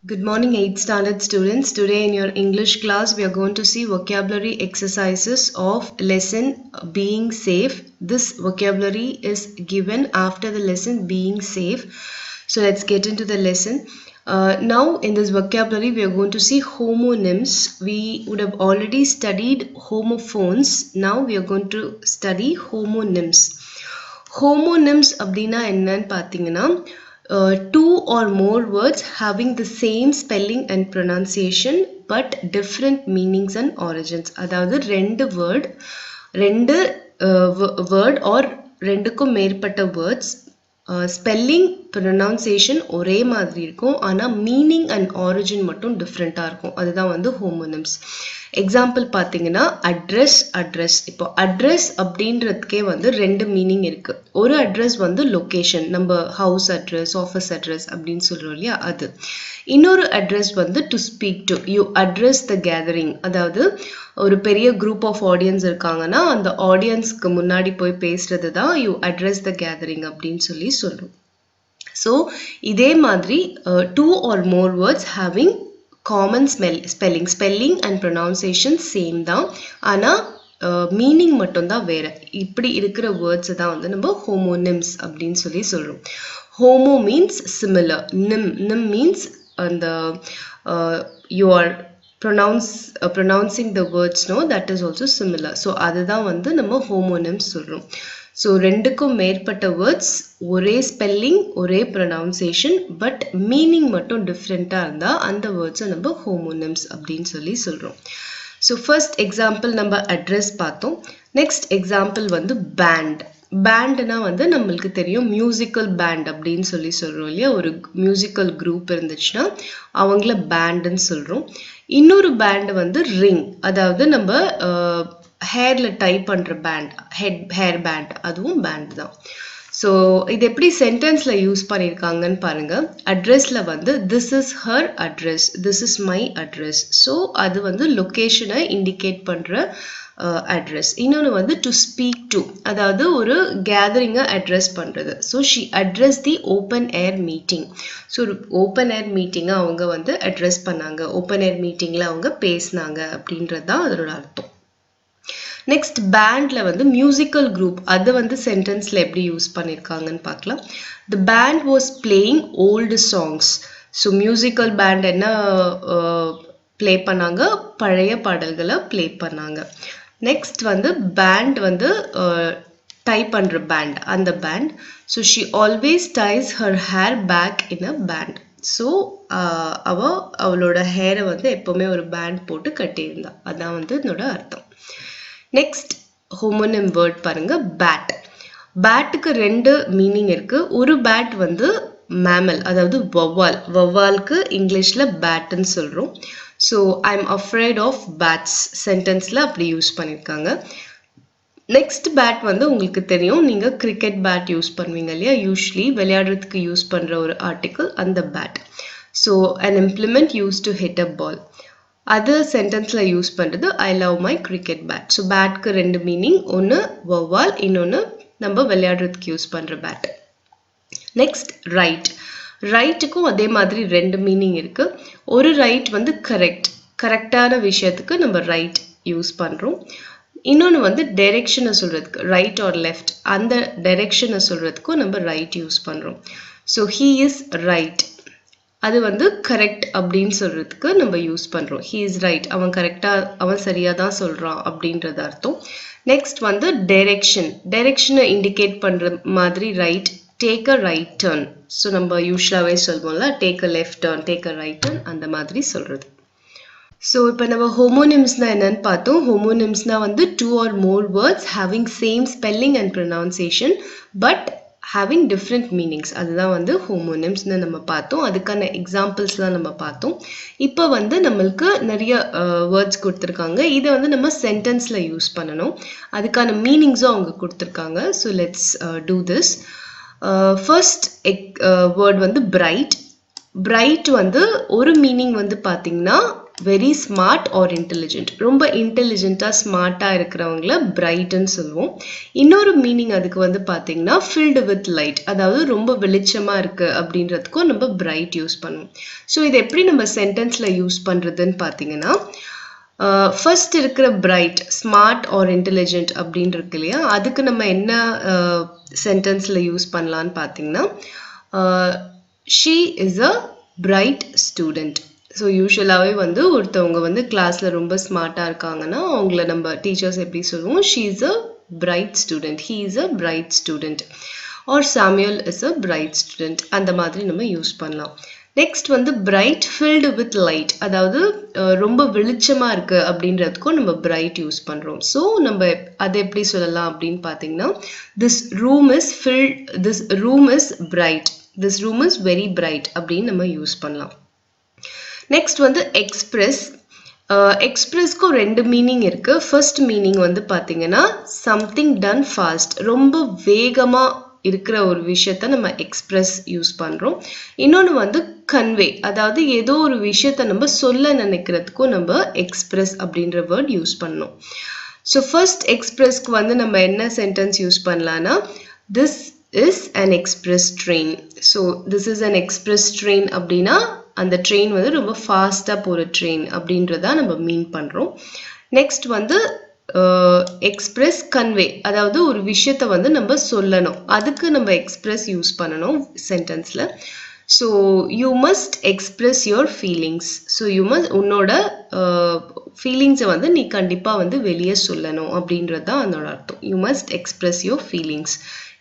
Good morning 8th standard students. Today in your English class we are going to see vocabulary exercises of lesson being safe. This vocabulary is given after the lesson being safe. So let's get into the lesson. Now in this vocabulary we are going to see homonyms. We would have already studied homophones. Now we are going to study homonyms. Homonyms அப்படினா என்னன்னு பாத்தீங்கன்னா two or more words having the same spelling and pronunciation but different meanings and origins. அதாவது ரெண்டு word or ரெண்டுக்கும் மேற்பட்ட words spelling pronunciation ஒரே மாதிரி இருக்கும் ஆனால் மீனிங் அண்ட் ஆரிஜின் மட்டும் டிஃப்ரெண்ட்டாக இருக்கும். அதுதான் வந்து ஹோமோனிம்ஸ். எக்ஸாம்பிள் பார்த்தீங்கன்னா அட்ரஸ். இப்போ அட்ரஸ் அப்படின்றதுக்கே வந்து ரெண்டு மீனிங் இருக்கு. ஒரு அட்ரஸ் வந்து லொக்கேஷன், நம்ம ஹவுஸ் அட்ரஸ், ஆஃபீஸ் அட்ரஸ் அப்படின்னு சொல்றோம் இல்லையா, அது. இன்னொரு அட்ரஸ் வந்து to speak to, you address the gathering. அதாவது ஒரு பெரிய குரூப் ஆஃப் ஆடியன்ஸ் இருக்காங்கன்னா அந்த ஆடியன்ஸ்க்கு முன்னாடி போய் பேசுறது தான் யூ அட்ரஸ் த கேதரிங் அப்படின்னு சொல்லி சொல்றோம். ஸோ இதே மாதிரி two or more words having common spelling and pronunciation same தான், ஆனால் மீனிங் மட்டும்தான் வேற. இப்படி இருக்கிற வேர்ட்ஸ் தான் வந்து நம்ம ஹோமோனிம்ஸ் அப்படின்னு சொல்லி சொல்றோம். ஹோமோ மீன்ஸ் சிமிலர், நிம் மீன்ஸ் அந்த you are pronouncing the words, no, that is also similar. So அதுதான் வந்து நம்ம homonyms சொல்றோம். ஸோ ரெண்டுக்கும் மேற்பட்ட வேர்ட்ஸ் ஒரே ஸ்பெல்லிங் ஒரே ப்ரொனவுன்சியேஷன் பட் மீனிங் மட்டும் டிஃப்ரெண்ட்டாக இருந்தால் அந்த வேர்ட்ஸை நம்ம ஹோமோனிம்ஸ் அப்படின்னு சொல்லி சொல்கிறோம். ஸோ ஃபர்ஸ்ட் எக்ஸாம்பிள் நம்ம அட்ரஸ் பார்த்தோம். நெக்ஸ்ட் எக்ஸாம்பிள் வந்து பேண்ட்னா வந்து நம்மளுக்கு தெரியும் மியூசிக்கல் பேண்ட் அப்படின்னு சொல்லி சொல்கிறோம் இல்லையா. ஒரு மியூசிக்கல் குரூப் இருந்துச்சுன்னா அவங்கள பேண்டுன்னு சொல்கிறோம். இன்னொரு பேண்ட் வந்து ரிங், அதாவது நம்ம ஹேர்ல டைப் பண்ற பேண்ட், ஹேர் பேண்ட், அதுவும் பேண்ட் தான். ஸோ இது எப்படி சென்டென்ஸ்ல யூஸ் பண்ணியிருக்காங்கன்னு பாருங்க. அட்ரஸ்ல வந்து this is her address, this is my address. So அது வந்து லொக்கேஷனை இண்டிகேட் பண்ற அட்ரஸ். இன்னொன்று வந்து டு ஸ்பீக் டு, அதாவது ஒரு கேதரிங்கை அட்ரஸ் பண்ணுறது. So she address the open air meeting. So ஒரு ஓப்பன் ஏர் மீட்டிங்கை அவங்க வந்து அட்ரஸ் பண்ணாங்க, ஓப்பன் ஏர் மீட்டிங்கில் அவங்க பேசினாங்க அப்படின்றது தான் அதோட அர்த்தம். நெக்ஸ்ட் பேண்ட்ல வந்து மியூசிக்கல் குரூப், அதை வந்து சென்டென்ஸ்ல எப்படி யூஸ் பண்ணியிருக்காங்கன்னு பார்க்கலாம். The band was playing old songs. So musical band என்ன ப்ளே பண்ணாங்க, பழைய பாடல்களை ப்ளே பண்ணாங்க. நெக்ஸ்ட் வந்து பேண்ட் வந்து டைப் பண்ற பேண்ட், அந்த band. So she always ties her hair back in a band. So அவளோட ஹேரை வந்து எப்பவுமே ஒரு பேண்ட் போட்டு கட்டியிருந்தா, அதான் வந்து இதனோட அர்த்தம். நெக்ஸ்ட் ஹோமோனிம் வேர்ட் பாருங்க, பேட். பேட்டுக்கு ரெண்டு மீனிங் இருக்கு. ஒரு பேட் வந்து மேமல், அதாவது வவ்வாலுக்கு இங்கிலீஷ்ல பேட்ன்னு சொல்றோம். So I am afraid of bats சென்டென்ஸ்ல அப்படி யூஸ் பண்ணியிருக்காங்க. நெக்ஸ்ட் பேட் வந்து உங்களுக்கு தெரியும், நீங்க கிரிக்கெட் பேட் யூஸ் பண்ணுவீங்க இல்லையா, யூஸ்வலி விளையாடுறதுக்கு யூஸ் பண்ற ஒரு ஆர்டிக்கிள் அந்த bat. So an implement use to hit a ball, அது சென்டென்ஸ்ல யூஸ் பண்றது I love my cricket bat. So பேட்க்கு ரெண்டு மீனிங், ஒன்று வவ்வால், இன்னொன்று நம்ம விளையாடுறதுக்கு யூஸ் பண்ற பேட். நெக்ஸ்ட் ரைட்டுக்கும் அதே மாதிரி ரெண்டு மீனிங் இருக்கு. ஒரு ரைட் வந்து கரெக்டான விஷயத்துக்கு நம்ம ரைட் யூஸ் பண்றோம். இன்னொன்று வந்து டைரெக்ஷனை சொல்றதுக்கு, ரைட் ஆர் லெஃப்ட், அந்த டைரெக்ஷனை சொல்றதுக்கும் நம்ம ரைட் யூஸ் பண்றோம். ஸோ ஹீ இஸ் ரைட், அது வந்து கரெக்ட் அப்படின்னு சொல்றதுக்கு நம்ம யூஸ் பண்றோம். ஹீ இஸ் ரைட், அவன் சரியா தான் சொல்றான் அப்படின்றது அர்த்தம். நெக்ஸ்ட் வந்து டைரெக்ஷனை இண்டிகேட் பண்ற மாதிரி right, take a right turn. So நம்ம யூஸ்வலாவே சொல்வோம்ல, take a left turn, take a right turn, அந்த மாதிரி சொல்றது. ஸோ இப்போ நம்ம ஹோமோனிம்ஸ்னா என்னன்னு பார்த்தோம். ஹோமோனிம்ஸ்னா வந்து two or more words having same spelling and pronunciation but having different meanings, அதுதான் வந்து ஹோமோனிம்ஸ்னு நம்ம பார்த்தோம். அதுக்கான எக்ஸாம்பிள்ஸ்லாம் நம்ம பார்த்தோம். இப்போ வந்து நம்மளுக்கு நிறைய வேர்ட்ஸ் கொடுத்துருக்காங்க. இதை வந்து நம்ம சென்டென்ஸ்ல யூஸ் பண்ணணும். அதுக்கான மீனிங்ஸும் அவங்க கொடுத்துருக்காங்க. So let's do this. First word வந்து பிரைட் வந்து ஒரு மீனிங் வந்து பார்த்தீங்கன்னா வெரி ஸ்மார்ட் ஆர் இன்டெலிஜென்ட். ரொம்ப இன்டெலிஜென்ட்டாக ஸ்மார்ட்டாக இருக்கிறவங்கள பிரைட்னு சொல்லுவோம். இன்னொரு மீனிங் அதுக்கு வந்து பார்த்தீங்கன்னா ஃபில்டு வித் லைட், அதாவது ரொம்ப வெளிச்சமாக இருக்குது அப்படின்றதுக்கும் நம்ம பிரைட் யூஸ் பண்ணுவோம். ஸோ இது எப்படி நம்ம சென்டென்ஸில் யூஸ் பண்ணுறதுன்னு பார்த்தீங்கன்னா, ஃபர்ஸ்ட் இருக்கிற பிரைட், ஸ்மார்ட் ஆர் இன்டெலிஜென்ட் அப்படின்னு இருக்கு இல்லையா, அதுக்கு நம்ம என்ன சென்டென்ஸில் யூஸ் பண்ணலான்னு பார்த்தீங்கன்னா, she is a bright student. So யூஸ்வலாகவே வந்து ஒருத்தவங்க வந்து கிளாஸில் ரொம்ப ஸ்மார்ட்டாக இருக்காங்கன்னா அவங்கள நம்ம டீச்சர்ஸ் எப்படி சொல்லுவோம், she is a bright student, he is a bright student, or Samuel is a bright student, அந்த மாதிரி நம்ம யூஸ் பண்ணலாம். நெக்ஸ்ட் வந்து பிரைட் ஃபில்டு வித் லைட், அதாவது ரொம்ப வெளிச்சமாக இருக்குது அப்படின்றதுக்கும் நம்ம பிரைட் யூஸ் பண்ணுறோம். ஸோ நம்ம அதை எப்படி சொல்லலாம் அப்படின்னு பார்த்தீங்கன்னா, this room is filled, this room is bright, this room is very bright அப்படின்னு நம்ம யூஸ் பண்ணலாம். நெக்ஸ்ட் வந்து எக்ஸ்பிரஸ். எக்ஸ்பிரஸ்க்கும் ரெண்டு மீனிங் இருக்குது. ஃபர்ஸ்ட் மீனிங் வந்து பார்த்தீங்கன்னா சம்திங் டன் ஃபாஸ்ட், ரொம்ப வேகமாக இருக்கிற ஒரு விஷயத்த நம்ம எக்ஸ்பிரஸ் யூஸ் பண்ணுறோம். இன்னொன்று வந்து கன்வே, அதாவது ஏதோ ஒரு விஷயத்த நம்ம சொல்ல நினைக்கிறதுக்கும் நம்ம எக்ஸ்பிரஸ் அப்படின்ற வேர்ட் யூஸ் பண்ணோம். ஸோ ஃபர்ஸ்ட் எக்ஸ்பிரஸ்க்கு வந்து நம்ம என்ன சென்டென்ஸ் யூஸ் பண்ணலான்னா, this is an express train. So this is an express train அப்படின்னா அந்த ட்ரெயின் வந்து ரொம்ப ஃபாஸ்ட்டாக போகிற ட்ரெயின் அப்படின்றத நம்ம மீன் பண்ணுறோம். நெக்ஸ்ட் வந்து எக்ஸ்பிரஸ் கன்வே, அதாவது ஒரு விஷயத்த வந்து நம்ம சொல்லணும், அதுக்கு நம்ம எக்ஸ்பிரஸ் யூஸ் பண்ணணும் சென்டென்ஸில். So you must express your feelings. So you must, உன்னோட ஃபீலிங்ஸை வந்து நீ கண்டிப்பாக வந்து வெளியே சொல்லணும் அப்படின்றது தான் அதோட அர்த்தம். You must express your feelings.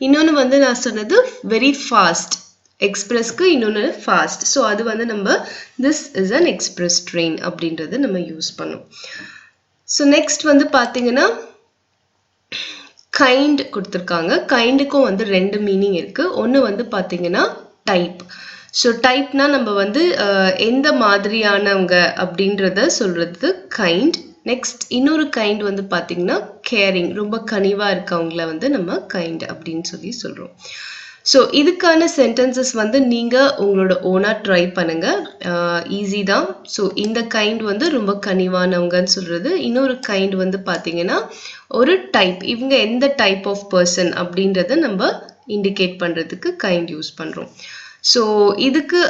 இன்னொன்று வந்து நான் சொன்னது வெரி ஃபாஸ்ட், எக்ஸ்பிரஸ்க்கு இன்னொன்று ஃபாஸ்ட். ஸோ அது வந்து நம்ம this is an express train அப்படின்றது நம்ம யூஸ் பண்ணோம். ஸோ நெக்ஸ்ட் வந்து பார்த்தீங்கன்னா கைண்ட் கொடுத்துருக்காங்க. கைண்டுக்கும் வந்து ரெண்டு மீனிங் இருக்குது. ஒன்று வந்து பார்த்தீங்கன்னா டைப். ஸோ டைப்னா நம்ம வந்து எந்த மாதிரியானவங்க அப்படின்றத சொல்கிறது கைண்ட். நெக்ஸ்ட் இன்னொரு கைண்ட் வந்து பார்த்தீங்கன்னா கேரிங், ரொம்ப கனிவாக இருக்கவங்கள வந்து நம்ம கைண்ட் அப்படின்னு சொல்லி சொல்கிறோம். ஸோ இதுக்கான சென்டென்சஸ் வந்து நீங்கள் உங்களோட ஓனாக ட்ரை பண்ணுங்கள், ஈஸி தான். ஸோ இந்த கைண்ட் வந்து ரொம்ப கனிவானவங்கன்னு சொல்கிறது. இன்னொரு கைண்ட் வந்து பார்த்தீங்கன்னா ஒரு டைப், இவங்க எந்த டைப் ஆஃப் பர்சன் அப்படின்றத நம்ம இண்டிகேட் பண்ணுறதுக்கு கைண்ட் யூஸ் பண்ணுறோம். ஸோ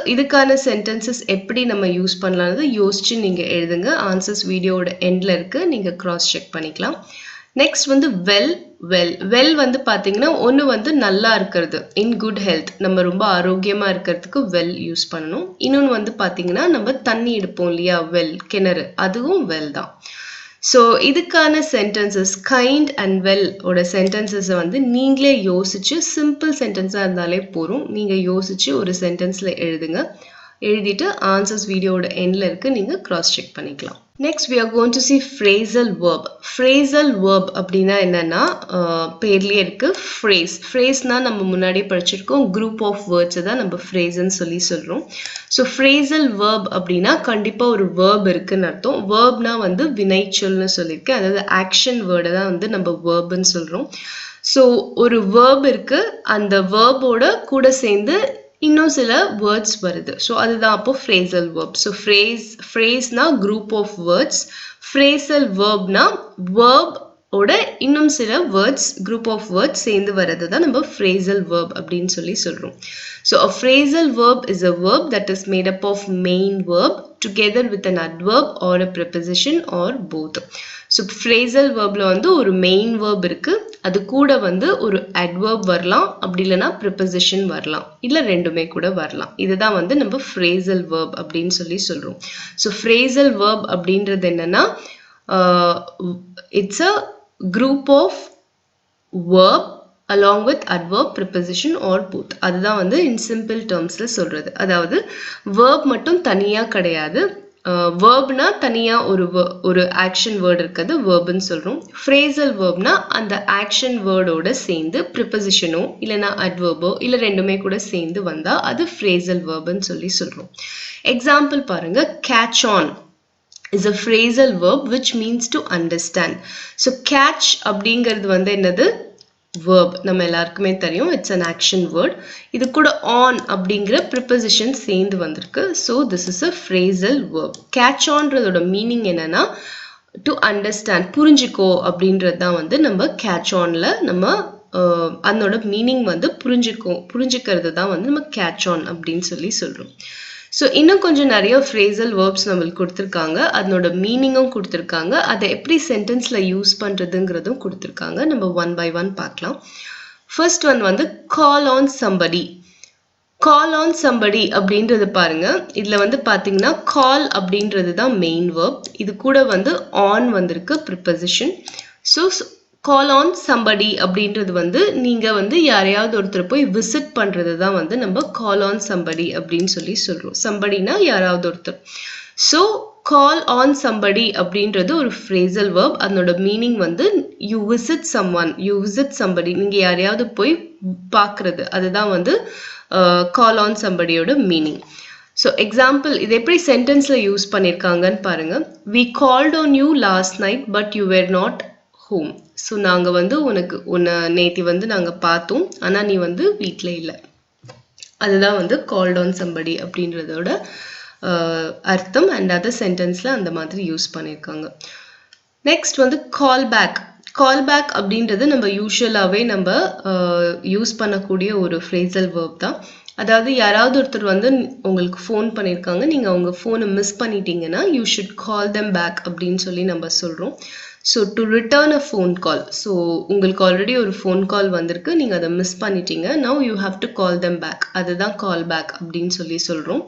இதுக்கான சென்டென்சஸ் எப்படி நம்ம யூஸ் பண்ணலாம்னு யோசிச்சு நீங்கள் எழுதுங்க. ஆன்சர்ஸ் வீடியோட எண்டில் இருக்குது, நீங்கள் க்ராஸ் செக் பண்ணிக்கலாம். நெக்ஸ்ட் வந்து வெல். வெல் வந்து பார்த்தீங்கன்னா ஒன்று வந்து நல்லா இருக்கிறது, இன் குட் ஹெல்த், நம்ம ரொம்ப ஆரோக்கியமாக இருக்கிறதுக்கு வெல் யூஸ் பண்ணணும். இன்னொன்று வந்து பார்த்தீங்கன்னா நம்ம தண்ணி எடுப்போம் இல்லையா, வெல், கிணறு, அதுவும் வெல் தான். ஸோ இதுக்கான சென்டென்சஸ் கைண்ட் அண்ட் வெல் ஓட சென்டென்சஸை வந்து நீங்களே யோசிச்சு, சிம்பிள் சென்டென்ஸாக இருந்தாலே போதும், நீங்கள் யோசிச்சு ஒரு சென்டென்ஸில் எழுதுங்க. எழுதிட்டு ஆன்சர்ஸ் வீடியோட எண்டில் இருக்குது, நீங்கள் க்ராஸ் செக் பண்ணிக்கலாம். Next we are going to see phrasal verb. phrasal verb அப்படின்னா என்னன்னா பேர்லேயே இருக்கு phrase. phrase-னா நம்ம முன்னாடி படிச்சிருக்கோம், group of words தான் நம்ம phrase-ன்னு சொல்லி சொல்கிறோம். ஸோ phrasal verb அப்படின்னா கண்டிப்பாக ஒரு verb இருக்குன்னு அர்த்தம். verbனா வந்து வினைச்சொல்னு சொல்லியிருக்கேன், அதாவது ஆக்ஷன் வேர்டை தான் வந்து நம்ம verbன்னு சொல்கிறோம். ஸோ ஒரு verb இருக்கு, அந்த verb-ஓட கூட சேர்ந்து இன்னும் சில வேர்ட்ஸ் வருது. ஸோ அதுதான் அப்போ phrasal verb. ஸோ ஃப்ரேஸ்னா குரூப் ஆஃப் வேர்ட்ஸ், phrasal verbனா verb ஓட இன்னும் சில வேர்ட்ஸ், குரூப் ஆஃப் வேர்ட்ஸ் சேர்ந்து வர்றது தான் நம்ம phrasal verb அப்படின்னு சொல்லி சொல்கிறோம். So a phrasal verb is a verb that is made up of main verb together with an adverb or a preposition or both. So phrasal verbல வந்து ஒரு main verb இருக்கு, அது கூட வந்து ஒரு adverb வரலாம், அப்படி இல்லைன்னா preposition வரலாம், இல்லை ரெண்டுமே கூட வரலாம். இதுதான் வந்து நம்ம phrasal verb அப்படின்னு சொல்லி சொல்கிறோம். ஸோ phrasal verb அப்படின்றது என்னன்னா it's a group of verb along with adverb, preposition or both. அதுதான் வந்து in simple termsல சொல்றது. அதாவது verb மட்டும் தனியா கிடையாது, verbனா தனியா ஒரு ஆக்ஷன் வேர்ட் இருக்குது, verbன்னு சொல்றோம். phrasal verbனா அந்த ஆக்ஷன் வேர்டோட சேர்ந்து prepositionோ இல்லைன்னா adverbோ இல்லை ரெண்டுமே கூட சேர்ந்து வந்தா அது phrasal verbன்னு சொல்லி சொல்றோம். எக்ஸாம்பிள் பாருங்க, catch on is a phrasal verb which means to understand. So catch அப்படிங்கிறது வந்து என்னது, verb. நம்ம எல்லாருக்குமே தெரியும், it's an action word. இது கூட on அப்படிங்கிற preposition சேர்ந்து வந்திருக்கு. So this is a phrasal verb. Catch onன்றதோட meaning என்னன்னா to understand, புரிஞ்சுக்கோ அப்படின்றது தான் வந்து நம்ம catch onல நம்ம அதனோட மீனிங் வந்து புரிஞ்சுக்கிறது தான் வந்து நம்ம catch on அப்படின்னு சொல்றோம். ஸோ இன்னும் கொஞ்சம் நிறைய phrasal verbs நம்மளுக்கு கொடுத்துருக்காங்க, அதனோட மீனிங்கும் கொடுத்துருக்காங்க, அதை எப்படி சென்டென்ஸில் யூஸ் பண்ணுறதுங்கிறதும் கொடுத்துருக்காங்க. நம்ம ஒன் பை ஒன் பார்க்கலாம். ஃபர்ஸ்ட் ஒன் வந்து call on somebody. Call on somebody அப்படின்றது பாருங்க, இதில் வந்து பார்த்தீங்கன்னா கால் அப்படின்றது தான் மெயின் வேர்ப், இது கூட வந்து ஆன் வந்திருக்கு preposition. So call on somebody அப்படின்றது வந்து நீங்கள் வந்து யாரையாவது ஒருத்தர் போய் விசிட் பண்ணுறது தான் வந்து நம்ம கால் ஆன் சம்படி அப்படின்னு சொல்கிறோம். சம்படினா யாராவது ஒருத்தர். ஸோ கால் ஆன் சம்படி அப்படின்றது ஒரு ஃப்ரேசல் வேர்ப். அதனோட மீனிங் வந்து you visit someone, you visit somebody, நீங்கள் யாரையாவது போய் பார்க்குறது, அதுதான் வந்து கால் ஆன் சம்படியோட மீனிங். ஸோ எக்ஸாம்பிள், இது எப்படி சென்டென்ஸில் யூஸ் பண்ணியிருக்காங்கன்னு பாருங்கள். We called on you last night but you were not home. So நாங்கள் வந்து உன்னை நேத்தி வந்து நாங்கள் பார்த்தோம், ஆனால் நீ வந்து வீட்டில் இல்லை. அதுதான் வந்து கால்ட் ஆன் சம்படி அப்படின்றதோட அர்த்தம். அண்ட் அதர் சென்டென்ஸில் அந்த மாதிரி யூஸ் பண்ணியிருக்காங்க. நெக்ஸ்ட் வந்து கால் பேக். கால் பேக் அப்படின்றது நம்ம யூஸ்வலாகவே நம்ம யூஸ் பண்ணக்கூடிய ஒரு ஃப்ரேசல் வேர்ப் தான். அதாவது யாராவது ஒருத்தர் வந்து உங்களுக்கு ஃபோன் பண்ணியிருக்காங்க, நீங்கள் அவங்க ஃபோனை மிஸ் பண்ணிட்டீங்கன்னா you should call them back அப்படின்னு சொல்லி நம்ம சொல்கிறோம். So to return a phone call. So உங்களுக்கு ஆல்ரெடி ஒரு ஃபோன் கால் வந்திருக்கு, நீங்கள் அதை மிஸ் பண்ணிட்டீங்க, now you have to call them back, அதுதான் கால் பேக் அப்படின்னு சொல்கிறோம்.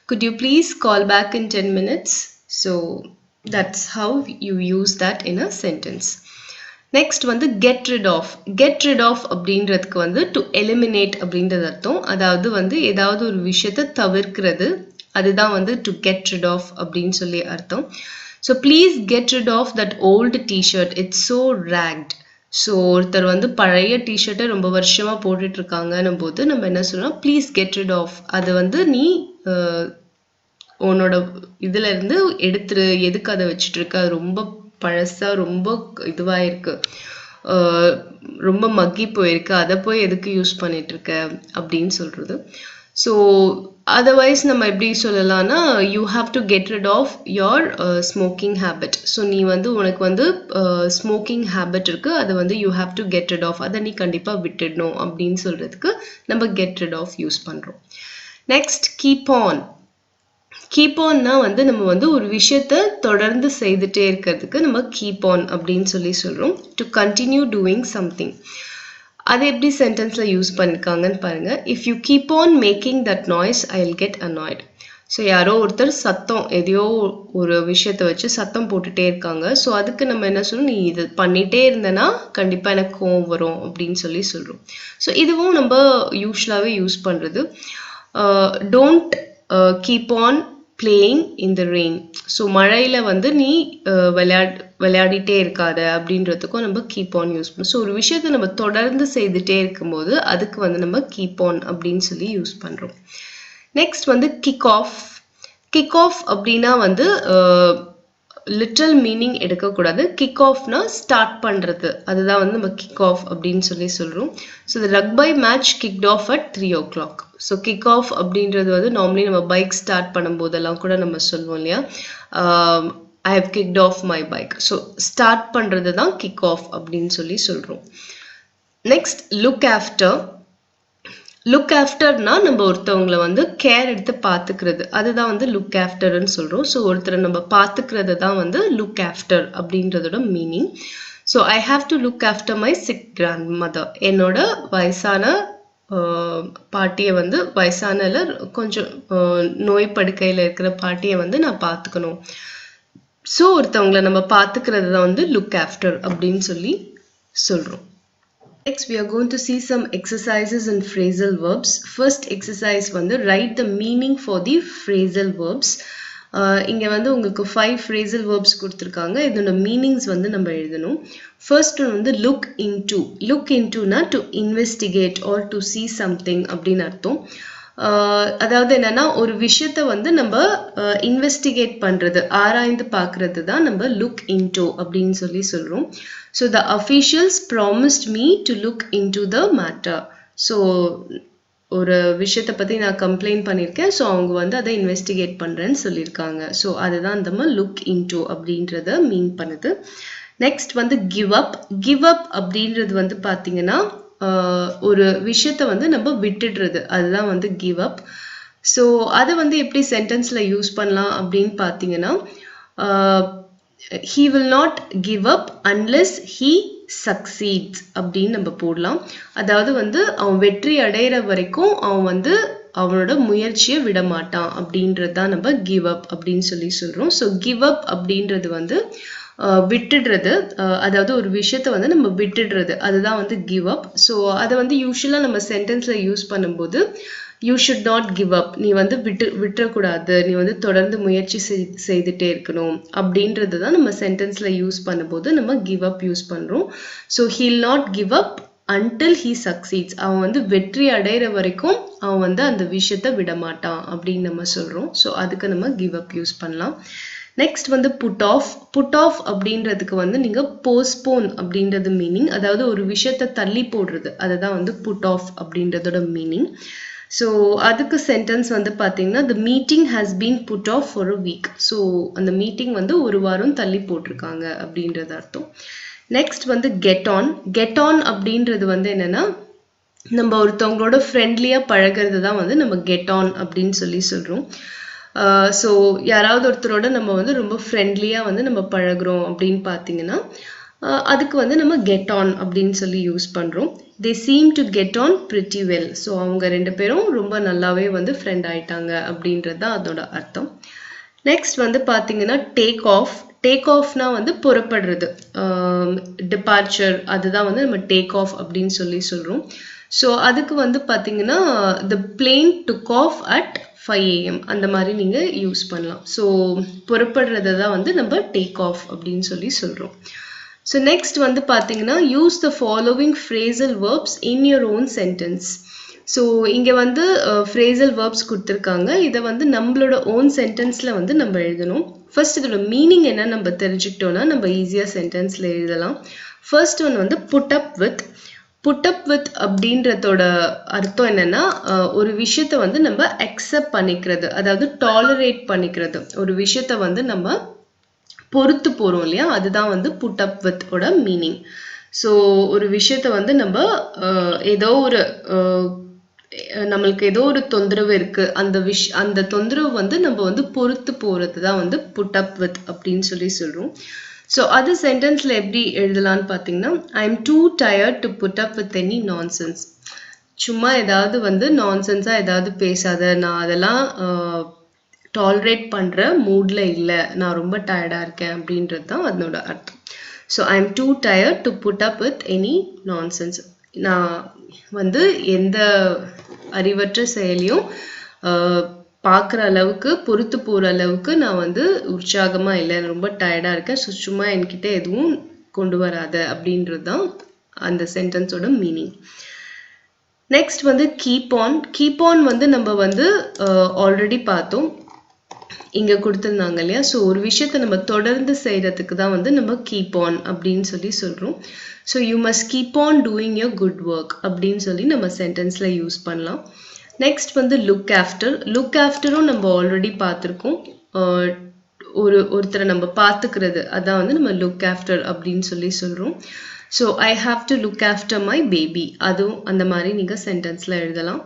could you please call back in 10 minutes? So that's how you use that in a sentence. Next வந்து get rid of. Get rid of அப்படின்றதுக்கு வந்து to eliminate அப்படின்றது அர்த்தம். அதாவது வந்து ஏதாவது ஒரு விஷயத்தை தவிர்க்கிறது, அதுதான் வந்து டு கெட் ரிட் ஆஃப் அப்படின்னு சொல்லி அர்த்தம். So please get rid of that old T-shirt, it's so ragged. So ஒருத்தர் வந்து பழைய டிஷர்ட்டை ரொம்ப வருஷமாக போட்டுட்டு இருக்காங்கன்னும் போது நம்ம என்ன சொல்லலாம், ப்ளீஸ் கெட் ரிட் ஆஃப், அதை வந்து நீ உன்னோட இதுல இருந்து எடுத்துரு, எதுக்கு அதை வச்சுட்டு இருக்க, அது ரொம்ப பழசா ரொம்ப இதுவாக இருக்கு, ரொம்ப மக்கி போயிருக்கு, அதை போய் எதுக்கு யூஸ் பண்ணிட்டு இருக்க அப்படின்னு சொல்றது. ஸோ அதர்வைஸ் நம்ம எப்படி சொல்லலாம்னா, you have to get rid of your smoking habit. So நீ வந்து உனக்கு வந்து ஸ்மோக்கிங் ஹேபிட் இருக்கு, அதை வந்து you have to get rid off, அதை நீ கண்டிப்பாக விட்டுடணும் அப்படின்னு சொல்றதுக்கு நம்ம கெட் ரிட் ஆஃப் யூஸ் பண்றோம். Next keep on. கீப் ஆன்னா வந்து நம்ம வந்து ஒரு விஷயத்த தொடர்ந்து செய்துட்டே இருக்கிறதுக்கு நம்ம கீப் ஆன் அப்படின்னு சொல்றோம். To continue doing something. அது எப்படி சென்டென்ஸ்ல யூஸ் பண்ணிருக்காங்கன்னு பாருங்க. If you keep on making that noise I will get annoyed. So யாரோ ஒருத்தர் சத்தம், எதையோ ஒரு விஷயத்த வச்சு சத்தம் போட்டுட்டே இருக்காங்க. ஸோ அதுக்கு நம்ம என்ன சொல்லணும், நீ இது பண்ணிட்டே இருந்தனா கண்டிப்பா எனக்கு கோவம் வரும் அப்படின்னு சொல்றோம். ஸோ இதுவும் நம்ம யூஸ்வலாகவே யூஸ் பண்றது. Don't keep on playing in the rain. So மழையில் வந்து நீ விளையாடிட்டே இருக்காத அப்படின்றதுக்கும் நம்ம கீப் ஆன் யூஸ் பண்ணுவோம். ஸோ ஒரு விஷயத்தை நம்ம தொடர்ந்து செய்துட்டே இருக்கும்போது அதுக்கு வந்து நம்ம கீப் ஆன் அப்படின்னு சொல்லி யூஸ் பண்ணுறோம். நெக்ஸ்ட் வந்து கிக் ஆஃப். கிக் ஆஃப் அப்படின்னா வந்து லிட்டரல் மீனிங் எடுக்கக்கூடாது. கிக் ஆஃப்னா ஸ்டார்ட் பண்ணுறது, அதுதான் வந்து நம்ம கிக் ஆஃப் அப்படின்னு சொல்கிறோம். So the rugby match kicked off at 3 o'clock. So kick off அப்படின்றது வந்து நார்மலி நம்ம பைக் ஸ்டார்ட் பண்ணும்போதெல்லாம் கூட நம்ம சொல்லுவோம் இல்லையா, I have kicked off my bike. So start பண்ணுறது தான் கிக் ஆஃப் அப்படின்னு சொல்கிறோம். Next look after. லுக் ஆஃப்டர்னா நம்ம ஒருத்தவங்களை வந்து கேர் எடுத்து பார்த்துக்கிறது, அதுதான் வந்து லுக் ஆஃப்டர்ன்னு சொல்கிறோம். ஸோ ஒருத்தரை நம்ம பார்த்துக்கிறது தான் வந்து லுக் ஆஃப்டர் அப்படின்றதோட meaning. So I have to look after my sick grandmother. என்னோட வயசான பாட்டியை வந்து வயசானல கொஞ்சம் நோய் படுக்கையில் இருக்கிற பாட்டியை வந்து நான் பார்த்துக்கணும். ஸோ ஒருத்தவங்களை நம்ம பார்த்துக்கிறது தான் வந்து லுக் ஆஃப்டர் அப்படின்னு சொல்கிறோம். Next we are going to see some exercises in phrasal verbs. First exercise வந்து write the meaning for the phrasal verbs. இங்க வந்து உங்களுக்கு 5 phrasal verbs கொடுத்திருக்காங்க. இதோட meanings வந்து நம்ம எழுதணும். First one வந்து look into. Look into னா to investigate or to see something அப்படின்னு அர்த்தம். அதாவது என்னன்னா ஒரு விஷயத்தை வந்து நம்ம இன்வெஸ்டிகேட் பண்றது, ஆராய்ந்து பார்க்கறது தான் நம்ம லுக் இன்டூ அப்படின்னு சொல்லி சொல்றோம். So the officials promised me to look into the matter. So ஒரு விஷயத்தை பற்றி நான் கம்ப்ளைண்ட் பண்ணியிருக்கேன், ஸோ அவங்க வந்து அதை இன்வெஸ்டிகேட் பண்ணுறேன்னு சொல்லியிருக்காங்க. ஸோ அதுதான் நம்ம லுக் இன்டூ அப்படின்றத மீன் பண்ணுது. நெக்ஸ்ட் வந்து கிவ் அப். கிவ் அப் அப்படின்றது வந்து பார்த்தீங்கன்னா ஒரு விஷயத்த வந்து நம்ம விட்டுடுறது, அதுதான் வந்து கிவ் அப். ஸோ அதை வந்து எப்படி சென்டென்ஸில் யூஸ் பண்ணலாம் அப்படின்னு பார்த்தீங்கன்னா, he will not give up unless he succeeds அப்படின்னு நம்ம போடலாம். அதாவது வந்து அவன் வெற்றி அடைகிற வரைக்கும் அவன் வந்து அவனோட முயற்சியை விட மாட்டான் அப்படின்றது தான் நம்ம கிவ் அப் அப்படின்னு சொல்லி சொல்கிறோம். ஸோ கிவ் அப் அப்படின்றது வந்து விட்டுடுறது, அதாவது ஒரு விஷயத்த வந்து நம்ம விட்டுடுறது, அதுதான் வந்து கிவ் அப். ஸோ அதை வந்து யூஸ்வலாக நம்ம சென்டென்ஸில் யூஸ் பண்ணும்போது யூ ஷுட் நாட் கிவ் அப், நீ வந்து விட்டுறக்கூடாது, நீ வந்து தொடர்ந்து முயற்சி செய்துட்டே இருக்கணும் அப்படின்றது தான் நம்ம சென்டென்ஸில் யூஸ் பண்ணும்போது நம்ம கிவ் அப் யூஸ் பண்ணுறோம். So he'll not give up until he succeeds, அவன் வந்து வெற்றி அடைகிற வரைக்கும் அவன் வந்து அந்த விஷயத்த விட மாட்டான் அப்படின்னு நம்ம சொல்கிறோம். ஸோ அதுக்கு நம்ம கிவ் அப் யூஸ் பண்ணலாம். நெக்ஸ்ட் வந்து புட் ஆஃப். புட் ஆஃப் அப்படின்றதுக்கு வந்து நீங்கள் போஸ்ட்போன் அப்படின்றது மீனிங், அதாவது ஒரு விஷயத்த தள்ளி போடுறது, அதுதான் வந்து புட் ஆஃப் அப்படின்றதோட மீனிங். ஸோ அதுக்கு சென்டென்ஸ் வந்து பார்த்தீங்கன்னா, the meeting has been put off for a week. So அந்த மீட்டிங் வந்து ஒரு வாரம் தள்ளி போட்டிருக்காங்க அப்படின்றது அர்த்தம். நெக்ஸ்ட் வந்து கெட் ஆன். கெட் ஆன் அப்படின்றது வந்து என்னன்னா, நம்ம ஒருத்தவங்களோட ஃப்ரெண்ட்லியாக பழகிறது தான் வந்து நம்ம கெட் ஆன் அப்படின்னு சொல்லி சொல்கிறோம். ஸோ யாராவது ஒருத்தரோட நம்ம வந்து ரொம்ப ஃப்ரெண்ட்லியாக வந்து நம்ம பழகிறோம் அப்படின்னு பார்த்தீங்கன்னா, அதுக்கு வந்து நம்ம கெட் ஆன் அப்படின்னு சொல்லி யூஸ் பண்ணுறோம். They seem to get on pretty well. So அவங்க ரெண்டு பேரும் ரொம்ப நல்லாவே வந்து ஃப்ரெண்ட் ஆயிட்டாங்க அப்படின்றது தான் அதோட அர்த்தம். நெக்ஸ்ட் வந்து பார்த்தீங்கன்னா டேக் ஆஃப். டேக் ஆஃப்னா வந்து புறப்படுறது, டிபார்ச்சர், அதுதான் வந்து நம்ம டேக் ஆஃப் அப்படின்னு சொல்லி சொல்கிறோம். ஸோ அதுக்கு வந்து பார்த்தீங்கன்னா the plane took off at 5 AM அந்த மாதிரி நீங்கள் யூஸ் பண்ணலாம். ஸோ புறப்படுறதை தான் வந்து நம்ம டேக் ஆஃப் அப்படின்னு சொல்லி சொல்கிறோம். ஸோ நெக்ஸ்ட் வந்து பார்த்தீங்கன்னா use the following phrasal verbs in your own sentence. So இங்கே வந்து ஃப்ரேசல் வேர்ப்ஸ் கொடுத்துருக்காங்க, இதை வந்து நம்மளோட ஓன் சென்டென்ஸில் வந்து நம்ம எழுதணும். ஃபர்ஸ்ட் இதோட மீனிங் என்ன நம்ம தெரிஞ்சுக்கிட்டோன்னா நம்ம ஈஸியாக சென்டென்ஸில் எழுதலாம். ஃபர்ஸ்ட் ஒன் வந்து put up with. Put up with அப்படின்றதோட அர்த்தம் என்னன்னா, ஒரு விஷயத்த வந்து நம்ம அக்செப்ட் பண்ணிக்கிறது, அதாவது டாலரேட் பண்ணிக்கிறது, ஒரு விஷயத்த வந்து நம்ம பொறுத்து போகிறோம் இல்லையா, அதுதான் வந்து புட் அப் வித் ஓட மீனிங். ஸோ ஒரு விஷயத்த வந்து நம்ம ஏதோ ஒரு நம்மளுக்கு ஏதோ ஒரு தொந்தரவு இருக்கு, அந்த தொந்தரவு வந்து நம்ம வந்து பொறுத்து போகிறது தான் வந்து புட் அப் வித் அப்படின்னு சொல்லி சொல்கிறோம். ஸோ அது சென்டென்ஸில் எப்படி எழுதலான்னு பார்த்தீங்கன்னா, I am too tired to put up with any nonsense. சும்மா ஏதாவது வந்து நான்சென்ஸாக ஏதாவது பேசாத, நான் அதெல்லாம் டாலரேட் பண்ணுற மூடில் இல்லை, நான் ரொம்ப டயர்டாக இருக்கேன் அப்படின்றது தான் அதனோட அர்த்தம். So I am too tired to put up with any nonsense. நான் வந்து எந்த அறிவற்ற செயலையும் பார்க்குற அளவுக்கு, பொறுத்து போகிற அளவுக்கு நான் வந்து உற்சாகமாக இல்லை, ரொம்ப டயர்டாக இருக்கேன், ஸோ சும்மா என்கிட்ட எதுவும் கொண்டு வராத அப்படின்றது தான் அந்த சென்டென்ஸோட மீனிங். நெக்ஸ்ட் வந்து கீப் ஆன். கீப் ஆன் வந்து நம்ம வந்து ஆல்ரெடி பார்த்தோம், இங்கே கொடுத்துருந்தாங்க இல்லையா. ஸோ ஒரு விஷயத்தை நம்ம தொடர்ந்து செய்கிறதுக்கு தான் வந்து நம்ம கீப் ஆன் அப்படின்னு சொல்லி சொல்கிறோம். So you must keep on doing your good work அப்படின்னு சொல்லி நம்ம சென்டென்ஸில் யூஸ் பண்ணலாம். நெக்ஸ்ட் வந்து லுக் ஆஃப்டர். லுக் ஆஃப்டரும் நம்ம ஆல்ரெடி பார்த்துருக்கோம், ஒருத்தரை நம்ம பார்த்துக்கிறது, அதான் வந்து நம்ம லுக் ஆஃப்டர் அப்படின்னு சொல்லி சொல்கிறோம். So I have to look after my baby, அதுவும் அந்த மாதிரி நீங்கள் சென்டென்ஸில் எழுதலாம்.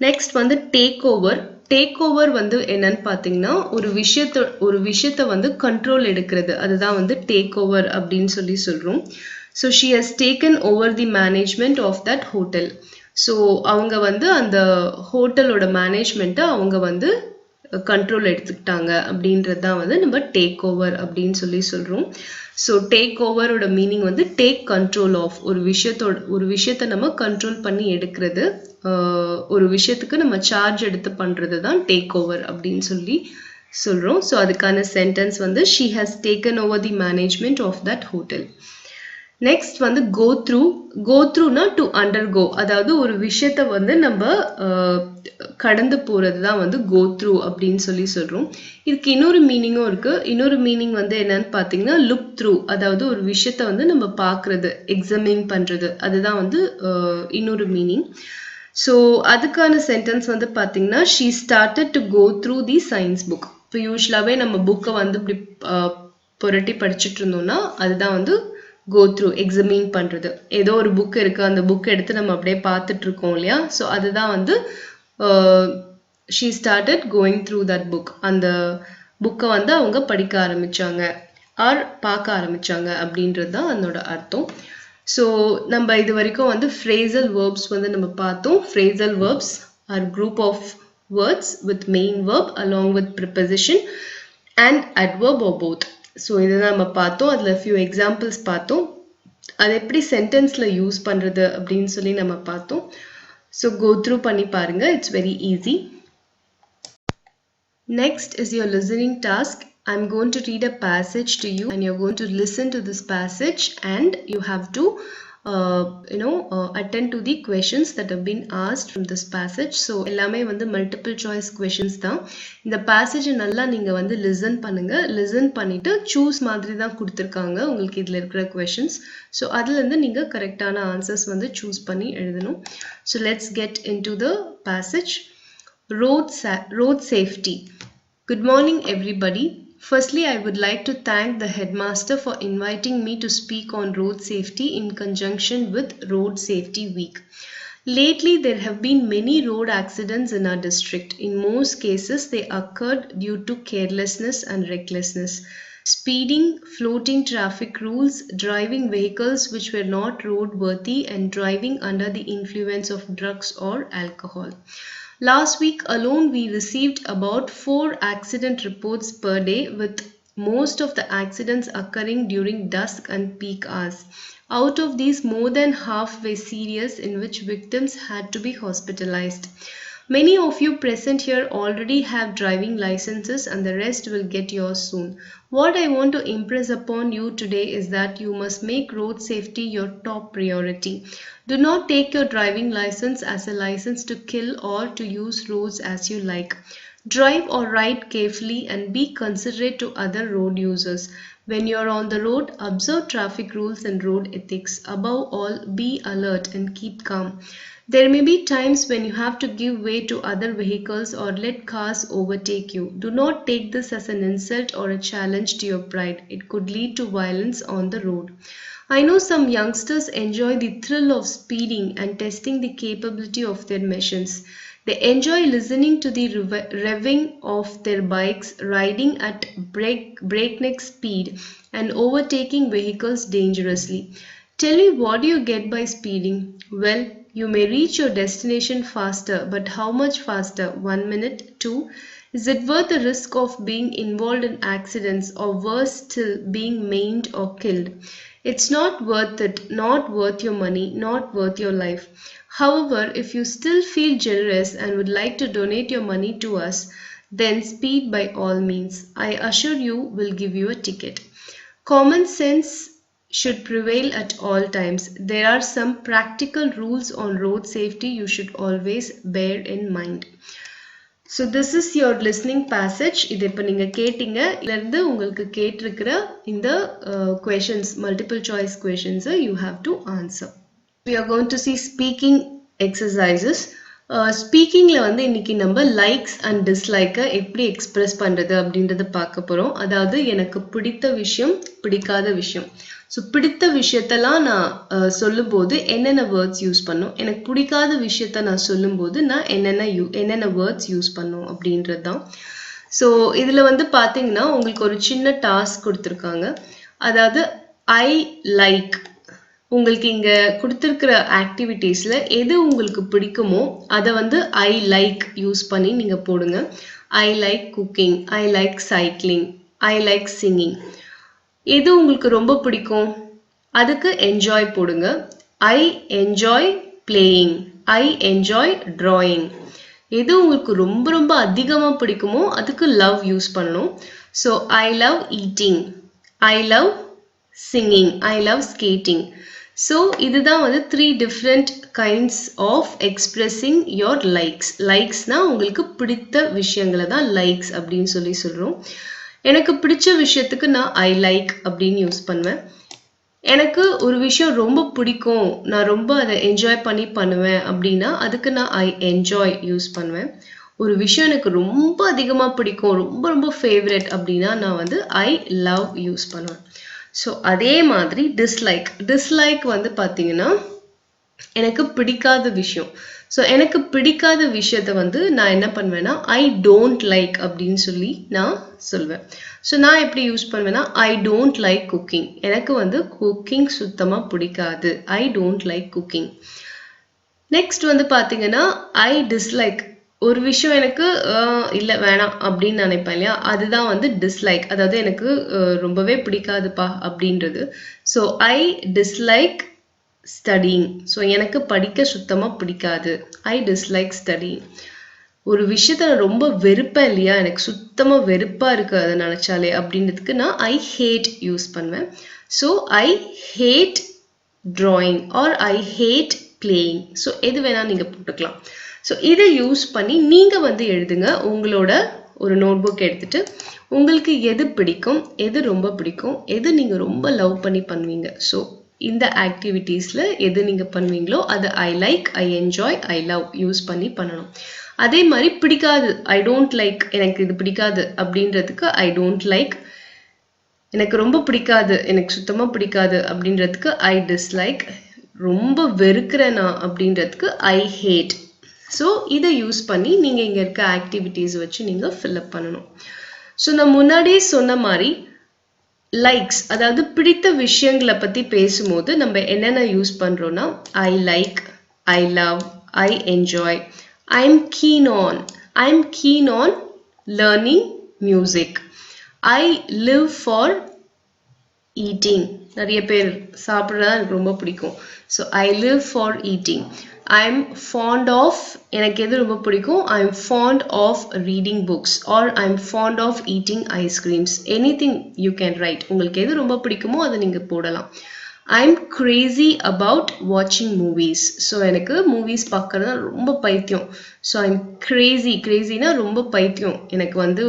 நெக்ஸ்ட் வந்து டேக் ஓவர். டேக் ஓவர் வந்து என்னன்னு பார்த்தீங்கன்னா, ஒரு விஷயத்த வந்து கண்ட்ரோல் எடுக்கிறது, அதுதான் வந்து டேக் ஓவர் அப்படின்னு சொல்லி சொல்கிறோம். So she has taken over the management of that hotel. So அவங்க வந்து அந்த ஹோட்டலோட மேனேஜ்மெண்ட்டை அவங்க வந்து கண்ட்ரோல் எடுத்துக்கிட்டாங்க அப்படின்றது தான் வந்து நம்ம டேக் ஓவர் அப்படின்னு சொல்லி சொல்கிறோம். ஸோ டேக் ஓவரோட மீனிங் வந்து டேக் கண்ட்ரோல் ஆஃப், ஒரு விஷயத்தை நம்ம கண்ட்ரோல் பண்ணி எடுக்கிறது, ஒரு விஷயத்துக்கு நம்ம சார்ஜ் எடுத்து பண்ணுறது தான் டேக் ஓவர் அப்படின்னு சொல்லி சொல்கிறோம். ஸோ அதுக்கான சென்டென்ஸ் வந்து she has taken over the management of that hotel. Next வந்து கோ த்ரூனா டு அண்டர்கோ, அதாவது ஒரு விஷயத்த வந்து நம்ம கடந்து போறது தான் வந்து கோ த்ரூ அப்படின்னு சொல்றோம். இதுக்கு இன்னொரு மீனிங்கும் இருக்கு. இன்னொரு மீனிங் வந்து என்னன்னு பார்த்தீங்கன்னா லுக் த்ரூ, அதாவது ஒரு விஷயத்த வந்து நம்ம பார்க்கறது, எக்ஸாமின் பண்றது, அதுதான் வந்து இன்னொரு மீனிங். ஸோ அதுக்கான சென்டென்ஸ் வந்து பார்த்தீங்கன்னா she started to go through the science book. இப்போ யூஸ்வலாகவே நம்ம புக்கை வந்து இப்படி புரட்டி படிச்சுட்டு இருந்தோம்னா அதுதான் வந்து கோ த்ரூ, எக்ஸாமின் பண்றது. ஏதோ ஒரு புக் இருக்கு, அந்த புக் எடுத்து நம்ம அப்படியே பார்த்துட்டு இருக்கோம் இல்லையா, ஸோ அதுதான் வந்து she started going through that book. அந்த புக்கை வந்து அவங்க படிக்க ஆரம்பிச்சாங்க ஆர் பார்க்க ஆரம்பிச்சாங்க அப்படின்றது தான் அதனோட அர்த்தம். ஸோ நம்ம இது வரைக்கும் வந்து phrasal verbs வந்து நம்ம பார்த்தோம். phrasal verbs are group of words with main verb along with preposition and adverb or both. So இதுதான் நம்ம பார்த்தோம். அதில் few examples பார்த்தோம். அது எப்படி சென்டென்ஸில் யூஸ் பண்ணுறது அப்படின்னு சொல்லி நம்ம பார்த்தோம். ஸோ go through பண்ணி பாருங்க, it's very easy. Next is your listening task. I'm going to read a passage to you and you're going to listen to this passage and you have to attend to the questions that have been asked from this passage. So எல்லாமே வந்து multiple choice questions தான். இந்த passage நல்லா நீங்க வந்து listen பண்ணுங்க. listen பண்ணிட்டு choose மாதிரி தான் கொடுத்திருக்காங்க உங்களுக்கு இதுல இருக்கிற questions. So அதுல இருந்து நீங்க கரெக்டான answers வந்து choose பண்ணி எழுதணும். So let's get into the passage. Road safety. Good morning everybody. Firstly, I would like to thank the headmaster for inviting me to speak on road safety in conjunction with Road Safety Week. Lately, there have been many road accidents in our district. In most cases, they occurred due to carelessness and recklessness. Speeding, floating traffic rules, driving vehicles which were not roadworthy, and driving under the influence of drugs or alcohol. Last week alone, we received about 4 accident reports per day, with most of the accidents occurring during dusk and peak hours. Out of these, more than half were serious, in which victims had to be hospitalized. Many of you present here already have driving licenses and the rest will get yours soon. What I want to impress upon you today is that you must make road safety your top priority. Do not take your driving license as a license to kill or to use roads as you like. Drive or ride carefully and be considerate to other road users. When you are on the road, observe traffic rules and road ethics. Above all, be alert and keep calm. There may be times when you have to give way to other vehicles or let cars overtake you. Do not take this as an insult or a challenge to your pride. It could lead to violence on the road. I know some youngsters enjoy the thrill of speeding and testing the capability of their machines. They enjoy listening to the revving of their bikes, riding at breakneck speed, and overtaking vehicles dangerously. Tell me, what do you get by speeding? Well, you may reach your destination faster, but how much faster? 1 minute? 2? Is it worth the risk of being involved in accidents, or worse still, being maimed or killed? It's not worth it, not worth your money, not worth your life. However, if you still feel generous and would like to donate your money to us, then speed by all means. I assure you we'll give you a ticket. Common sense should prevail at all times. There are some practical rules on road safety you should always bear in mind. So this is your listening passage. இது இப்போ நீங்க கேட்டீங்க. இதிலிருந்து உங்களுக்கு கேட்டிருக்கிற இந்த questions, multiple choice questions you have to answer. We are going to see speaking exercises. ஸ்பீக்கிங்கில் வந்து இன்னைக்கு நம்ம லைக்ஸ் அண்ட் டிஸ்லைக்கை எப்படி எக்ஸ்பிரஸ் பண்ணுறது அப்படின்றத பார்க்க போகிறோம். அதாவது எனக்கு பிடித்த விஷயம், பிடிக்காத விஷயம். ஸோ பிடித்த விஷயத்தெல்லாம் நான் சொல்லும்போது என்னென்ன வேர்ட்ஸ் யூஸ் பண்ணோம், எனக்கு பிடிக்காத விஷயத்த நான் சொல்லும்போது நான் என்னென்ன வேர்ட்ஸ் யூஸ் பண்ணோம் அப்படின்றது தான். ஸோ இதில் வந்து பார்த்தீங்கன்னா உங்களுக்கு ஒரு சின்ன டாஸ்க் கொடுத்துருக்காங்க. அதாவது ஐ லைக், உங்களுக்கு இங்கே கொடுத்துருக்கிற ஆக்டிவிட்டீஸில் எது உங்களுக்கு பிடிக்குமோ அதை வந்து ஐ லைக் யூஸ் பண்ணி நீங்கள் போடுங்க. I like cooking, I like cycling, I like singing. எது உங்களுக்கு ரொம்ப பிடிக்கும் அதுக்கு என்ஜாய் போடுங்க. I enjoy playing, I enjoy drawing. எது உங்களுக்கு ரொம்ப ரொம்ப அதிகமாக பிடிக்குமோ அதுக்கு லவ் யூஸ் பண்ணணும். So I love eating, I love singing. I love skating. So இதுதான் வந்து 3 different kinds of expressing your likes. Likesனா உங்களுக்கு பிடித்த விஷயங்களை தான் likes அப்படின்னு சொல்றோம். எனக்கு பிடிச்ச விஷயத்துக்கு நான் I like அப்படின்னு யூஸ் பண்ணுவேன். எனக்கு ஒரு விஷயம் ரொம்ப பிடிக்கும், நான் ரொம்ப அதை என்ஜாய் பண்ணி பண்ணுவேன் அப்படின்னா அதுக்கு நான் I enjoy யூஸ் பண்ணுவேன். ஒரு விஷயம் எனக்கு ரொம்ப அதிகமாக பிடிக்கும், ரொம்ப ரொம்ப ஃபேவரட் அப்படின்னா நான் வந்து I love யூஸ் பண்ணுவேன். ஸோ அதே மாதிரி டிஸ்லைக் வந்து பார்த்தீங்கன்னா எனக்கு பிடிக்காத விஷயம். ஸோ எனக்கு பிடிக்காத விஷயத்த வந்து நான் என்ன பண்ணுவேன்னா ஐ டோன்ட் லைக் அப்படின்னு சொல்லி நான் சொல்வேன். ஸோ நான் எப்படி யூஸ் பண்ணுவேன்னா ஐ டோன்ட் லைக் குக்கிங். எனக்கு வந்து குக்கிங் சுத்தமாக பிடிக்காது. ஐ டோன்ட் லைக் குக்கிங். நெக்ஸ்ட் வந்து பார்த்தீங்கன்னா ஐ டிஸ்லைக். ஒரு விஷயம் எனக்கு இல்லை வேணாம் அப்படின்னு நினைப்பேன் இல்லையா, அதுதான் வந்து டிஸ்லைக். அதாவது எனக்கு ரொம்பவே பிடிக்காதுப்பா அப்படின்றது. So I dislike studying. So எனக்கு படிக்க சுத்தமாக பிடிக்காது. ஐ டிஸ்லைக் ஸ்டடிங். ஒரு விஷயத்த நான் ரொம்ப வெறுப்பேன் இல்லையா, எனக்கு சுத்தமாக வெறுப்பாக இருக்குது அதை நினச்சாலே அப்படின்றதுக்கு நான் ஐ ஹேட் யூஸ் பண்ணுவேன். So I hate drawing or I hate playing. ஸோ எது வேணால் நீங்கள் போட்டுக்கலாம். ஸோ இதை யூஸ் பண்ணி நீங்கள் வந்து எழுதுங்க. உங்களோட ஒரு நோட் புக் எடுத்துட்டு உங்களுக்கு எது பிடிக்கும், எது ரொம்ப பிடிக்கும், எது நீங்கள் ரொம்ப லவ் பண்ணி பண்ணுவீங்க. ஸோ இந்த ஆக்டிவிட்டீஸில் எது நீங்கள் பண்ணுவீங்களோ அது ஐ like, I enjoy, I love use பண்ணி பண்ணணும். அதே மாதிரி பிடிக்காது, ஐ டோன்ட் லைக், எனக்கு இது பிடிக்காது அப்படின்றதுக்கு ஐ டோன்ட் லைக். எனக்கு ரொம்ப பிடிக்காது, எனக்கு சுத்தமாக பிடிக்காது அப்படின்றதுக்கு ஐ டிஸ்லைக். ரொம்ப வெறுக்கிறேனா அப்படின்றதுக்கு ஐ ஹேட். ஸோ இதை யூஸ் பண்ணி நீங்கள் இங்கே இருக்க ஆக்டிவிட்டீஸ் வச்சு நீங்கள் ஃபில்அப் பண்ணணும். ஸோ நான் முன்னாடியே சொன்ன மாதிரி லைக்ஸ், அதாவது பிடித்த விஷயங்களை பற்றி பேசும்போது நம்ம என்னென்ன யூஸ் பண்ணுறோன்னா I like, I love, I enjoy, I'm keen on learning music, I live for eating. நிறைய பேர் சாப்பிட்றதா எனக்கு ரொம்ப பிடிக்கும். So I live for eating. I'm fond of, எனக்கு எது ரொம்ப பிடிக்கும், I'm fond of reading books or I'm fond of eating ice creams. Anything you can write. உங்களுக்கு எது ரொம்ப பிடிக்குமோ அதை நீங்கள் போடலாம். ஐம் கிரேசி அபவுட் வாட்சிங் மூவிஸ். ஸோ எனக்கு மூவிஸ் பார்க்கறது ரொம்ப பைத்தியம். ஸோ ஐம் கிரேசினா ரொம்ப பைத்தியம். எனக்கு வந்து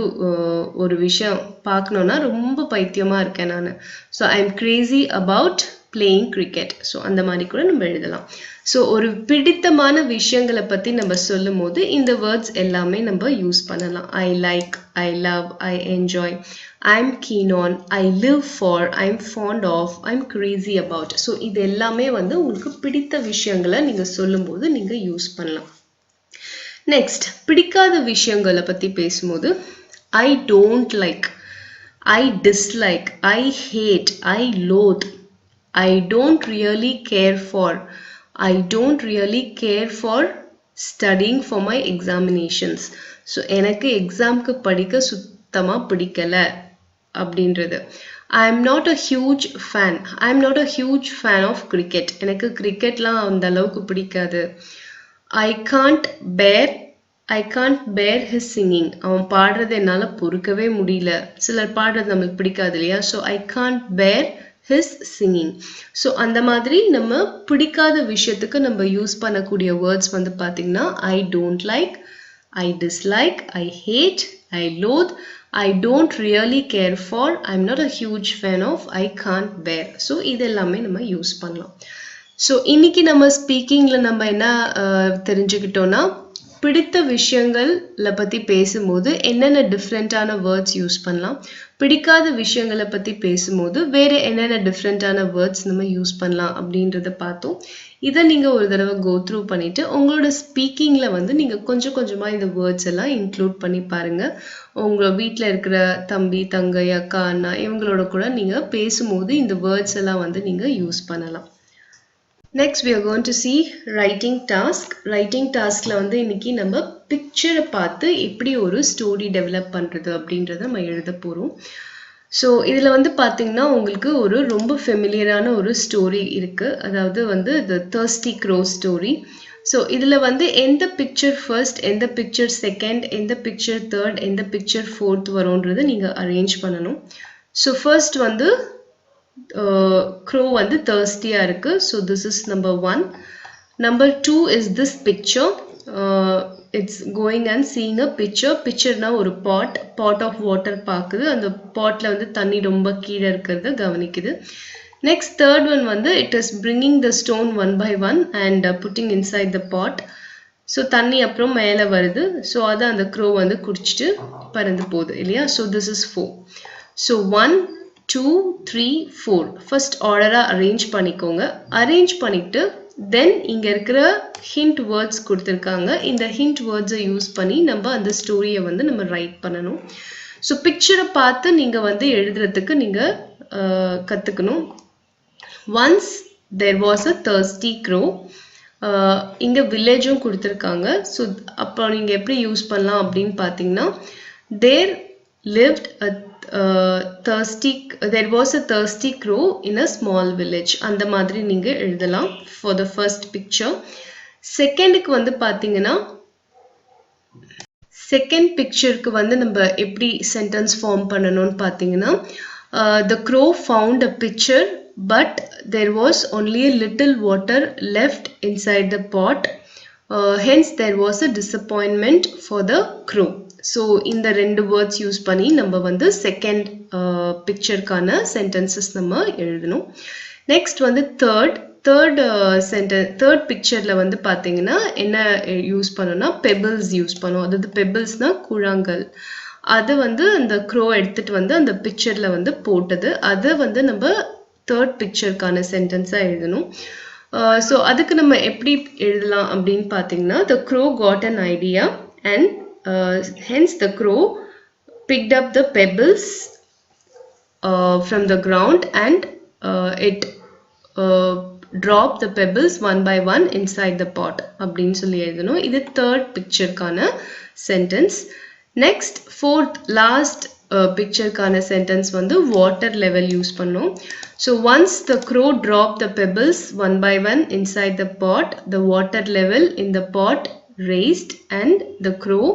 ஒரு விஷயம் பார்க்கணுன்னா ரொம்ப பைத்தியமாக இருக்கேன் நான். So I'm crazy about playing cricket. So அந்த மாதிரி கூட நம்ம எழுதலாம். ஸோ ஒரு பிடித்தமான விஷயங்களை பற்றி நம்ம சொல்லும் போது இந்த வேர்ட்ஸ் எல்லாமே நம்ம யூஸ் பண்ணலாம். I like, I love, I enjoy, I'm keen on, I live for, I'm fond of, I'm crazy about. So இது எல்லாமே வந்து உங்களுக்கு பிடித்த விஷயங்களை நீங்கள் சொல்லும்போது நீங்கள் யூஸ் பண்ணலாம். நெக்ஸ்ட், பிடிக்காத விஷயங்களை பற்றி பேசும்போது I don't like, I dislike, I hate, I loathe, I don't really care for, I don't really care for studying for my examinations. So எனக்கு எக்ஸாம்க்கு படிக்க சுத்தமாக பிடிக்கலை அப்படின்றது. I am not a huge fan of cricket. எனக்கு கிரிக்கெட்லாம் அந்த அளவுக்கு பிடிக்காது. I can't bear his singing. அவன் பாடுறது என்னால் பொறுக்கவே முடியல. சிலர் பாடுறது நம்மளுக்கு பிடிக்காது இல்லையா. So I can't bear his singing. So அந்த மாதிரி நம்ம பிடிக்காத விஷயத்துக்கு நம்ம யூஸ் பண்ணக்கூடிய வேர்ட்ஸ் வந்து பார்த்தீங்கன்னா I don't like, I dislike, I hate, I loathe, I don't really care for, I am not a huge fan of, I can't bear. So இதெல்லாமே நம்ம யூஸ் பண்ணலாம். ஸோ இன்னைக்கு நம்ம ஸ்பீக்கிங்கில் நம்ம என்ன தெரிஞ்சுக்கிட்டோன்னா பிடித்த விஷயங்களை பற்றி பேசும்போது என்னென்ன டிஃப்ரெண்ட்டான வேர்ட்ஸ் யூஸ் பண்ணலாம், பிடிக்காத விஷயங்களை பற்றி பேசும்போது வேறு என்னென்ன டிஃப்ரெண்ட்டான வேர்ட்ஸ் நம்ம யூஸ் பண்ணலாம் அப்படின்றத பார்த்தோம். இதை நீங்கள் ஒரு தடவை கோ த்ரூ பண்ணிவிட்டு உங்களோட ஸ்பீக்கிங்கில் வந்து நீங்கள் கொஞ்சம் கொஞ்சமாக இந்த வேர்ட்ஸ் எல்லாம் இன்க்ளூட் பண்ணி பாருங்கள். உங்கள் வீட்டில் இருக்கிற தம்பி, தங்கை, அக்கா, அண்ணா இவங்களோட கூட நீங்கள் பேசும்போது இந்த வேர்ட்ஸ் எல்லாம் வந்து நீங்கள் யூஸ் பண்ணலாம். Next we are going to see writing task. Writing taskல வந்து இன்னைக்கு நம்ம பிக்சரை பார்த்து எப்படி ஒரு ஸ்டோரி டெவலப் பண்ணுறது அப்படின்றத நம்ம எழுத போகிறோம். ஸோ இதில் வந்து பார்த்தீங்கன்னா உங்களுக்கு ஒரு ரொம்ப ஃபெமிலியரான ஒரு ஸ்டோரி இருக்குது. அதாவது வந்து The Thirsty Crow story. So இதில் வந்து எந்த பிக்சர் ஃபர்ஸ்ட், எந்த பிக்சர் செகண்ட், எந்த பிக்சர் தேர்ட், எந்த பிக்சர் ஃபோர்த் வரும்ன்றதை நீங்கள் அரேஞ்ச் பண்ணணும். ஸோ ஃபர்ஸ்ட் வந்து crow வந்து thirsty-ஆ இருக்கு. So this is number 1. Number 2 is this picture. It's going and seeing a picture. Picture-na ஒரு pot of water பாக்குது. அந்த potல வந்து தண்ணி ரொம்ப கீழ இருக்கிறது கவனிக்குது. Next third one வந்து it is bringing the stone one by one and putting inside the pot. So தண்ணி அப்புறம் மேல வருது. So அத அந்த crow வந்து குடிச்சிட்டு பறந்து போகுது இல்லையா? So this is 4. So 1 2 3 4 first order arrange பண்ணிக்கோங்க. arrange பண்ணிட்டு then இங்க இருக்கிற hint words கொடுத்திருக்காங்க. இந்த hint words யூஸ் பண்ணி நம்ம அந்த ஸ்டோரியை வந்து நம்ம ரைட் பண்ணணும். ஸோ பிக்சரை பார்த்து நீங்க வந்து எழுதுறதுக்கு நீங்க கத்துக்கணும். once there was a thirsty crow. இங்க வில்லேஜும் கொடுத்திருக்காங்க. ஸோ அப்போ நீங்க எப்படி யூஸ் பண்ணலாம் அப்படின்னு பார்த்தீங்கன்னா there lived a there was a thirsty crow in a small village. அந்த மாதிரி நீங்க எழுதலாம் for the first picture. செகண்டுக்கு வந்து பாத்தீங்கன்னா செகண்ட் பிக்சருக்கு வந்து நம்ம எப்படி சென்டென்ஸ் ஃபார்ம் பண்ணணும்னு பாத்தீங்கன்னா the crow found a pitcher but there was only a little water left inside the pot. Hence there was a disappointment for the crow. So இந்த ரெண்டு வேர்ட்ஸ் யூஸ் பண்ணி நம்ம வந்து செகண்ட் பிக்சருக்கான சென்டென்சஸ் நம்ம எழுதணும். Next வந்து தேர்ட் பிக்சர்ல வந்து பாத்தீங்கன்னா என்ன யூஸ் பண்ணோம்னா பெபிள்ஸ் யூஸ் பண்ணோம். அதாவது பெபிள்ஸ்னா கூழாங்கல். அது வந்து அந்த க்ரோ எடுத்துட்டு வந்து அந்த பிக்சர்ல வந்து போட்டது. அதை வந்து நம்ம தேர்ட் பிக்சருக்கான சென்டென்ஸா எழுதணும். ஸோ அதுக்கு நம்ம எப்படி எழுதலாம் அப்படின்னு பார்த்தீங்கன்னா the crow got an idea and hence the crow picked up the pebbles from the ground and it dropped the pebbles one by one inside the pot அப்படின்னு சொல்லி எழுதணும். இது தேர்ட் பிக்சருக்கான சென்டென்ஸ். நெக்ஸ்ட் ஃபோர்த் லாஸ்ட் பிக்சருக்கான sentence வந்து water level use பண்ணோம். So once the crow dropped the pebbles one by one inside the pot, the water level in the pot raised and the crow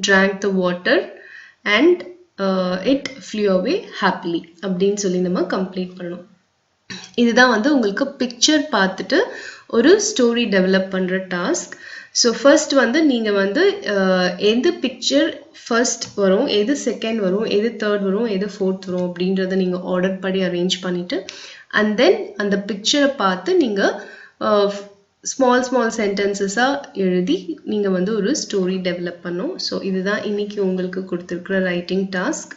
drank the water and it flew away happily அப்படின்னு சொல்லி நம்ம complete பண்ணணும். இதுதான் வந்து உங்களுக்கு picture பார்த்துட்டு ஒரு story develop பண்ற டாஸ்க். ஸோ ஃபர்ஸ்ட் வந்து நீங்க வந்து எது பிக்சர் ஃபர்ஸ்ட் வரும், எது செகண்ட் வரும், எது தேர்ட் வரும், எது ஃபோர்த் வரும் அப்படின்றத நீங்க ஆர்டர் படி அரேஞ்ச் பண்ணிட்டு அண்ட் தென் அந்த பிக்சரை பார்த்து நீங்க ஸ்மால் சென்டென்சஸாக எழுதி நீங்கள் வந்து ஒரு ஸ்டோரி டெவலப் பண்ணும். ஸோ இதுதான் இன்னைக்கு உங்களுக்கு கொடுத்துருக்குற ரைட்டிங் டாஸ்க்.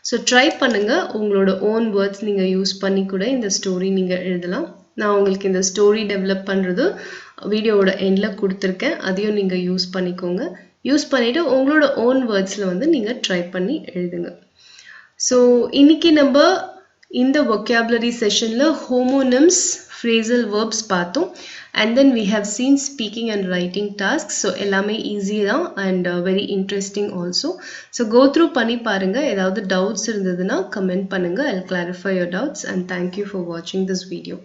ஸோ ட்ரை பண்ணுங்கள். உங்களோட ஓன் வேர்ட்ஸ் நீங்கள் யூஸ் பண்ணி கூட இந்த ஸ்டோரி நீங்கள் எழுதலாம். நான் உங்களுக்கு இந்த ஸ்டோரி டெவலப் பண்ணுறது வீடியோவோட எண்டில் கொடுத்துருக்கேன். அதையும் நீங்கள் யூஸ் பண்ணிக்கோங்க. யூஸ் பண்ணிவிட்டு உங்களோட ஓன் வேர்ட்ஸில் வந்து நீங்கள் ட்ரை பண்ணி எழுதுங்க. ஸோ இன்னைக்கு நம்ம இந்த vocabulary செஷனில் ஹோமோனிம்ஸ் phrasal verbs பார்த்தோம். And then we have seen speaking and writing tasks. So எல்லாமே easy தான் and very interesting also. So go through பண்ணி பாருங்க. ஏதாவது doubts இருந்ததுன்னா comment பண்ணுங்க. I'll clarify your doubts and thank you for watching this video.